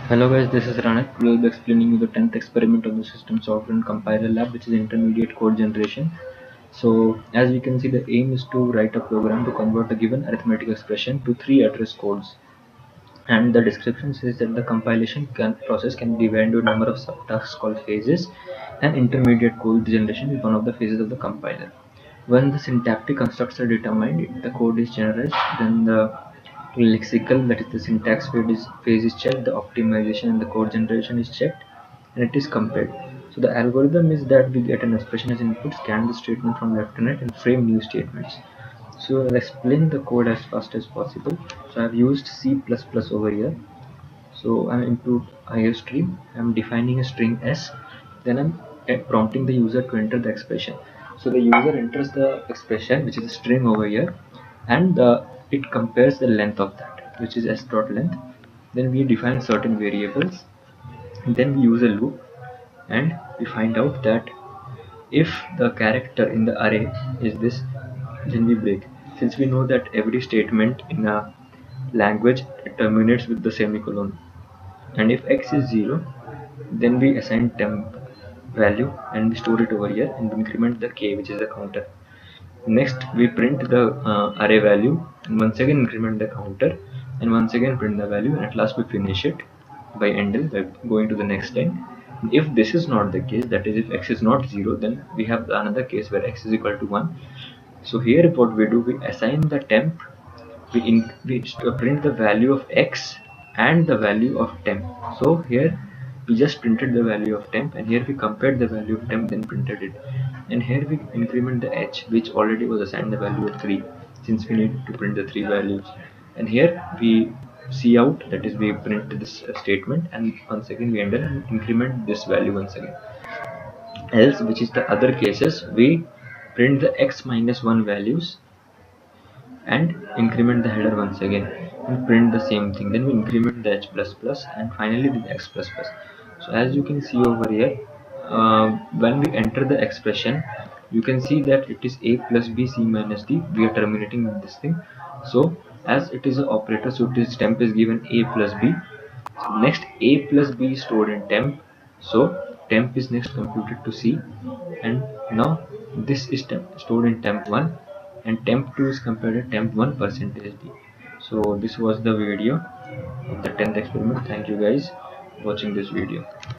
Hello guys, this is Ranak. We will be explaining you the 10th experiment of the System Software and Compiler Lab, which is intermediate code generation. So as we can see, the aim is to write a program to convert a given arithmetic expression to 3 address codes. And the description says that the compilation process can be divided into a number of subtasks called phases, and intermediate code generation is one of the phases of the compiler. When the syntactic constructs are determined, the code is generalized, then the lexical, that is the syntax phase is checked, the optimization and the code generation is checked, and it is compared. So the algorithm is that we get an expression as input, scan the statement from left to right, and frame new statements. So I'll explain the code as fast as possible. So I've used C++ over here. So I'm into IOStream. I'm defining a string S. Then I'm prompting the user to enter the expression. So the user enters the expression, which is a string over here, and it compares the length of that, which is s dot length. Then we define certain variables. And then we use a loop, and we find out that if the character in the array is this, then we break. Since we know that every statement in a language terminates with the semicolon, and if x is 0, then we assign temp value and we store it over here and increment the k, which is the counter. Next we print the array value and once again increment the counter and once again print the value, and at last we finish it by ending by going to the next line. If this is not the case, that is if x is not 0, then we have another case where x is equal to 1. So here what we do, we assign the temp, we print the value of x and the value of temp. So here we just printed the value of temp, and here we compared the value of temp, then printed it. And here we increment the h, which already was assigned the value of 3, since we need to print the 3 values. And here we see out, that is we print this statement, and once again we enter and increment this value once again. Else, which is the other cases, we print the x minus 1 values and increment the header once again and print the same thing. Then we increment the h++ and finally the x++. So as you can see over here, when we enter the expression, you can see that it is a plus b c minus d. We are terminating with this thing. So as it is an operator, so it is temp is given a plus b. So next a plus b is stored in temp, so temp is next computed to c, and now this is stored in temp1, and temp2 is compared to temp1 percentage d. So this was the video of the 10th experiment. Thank you guys for watching this video.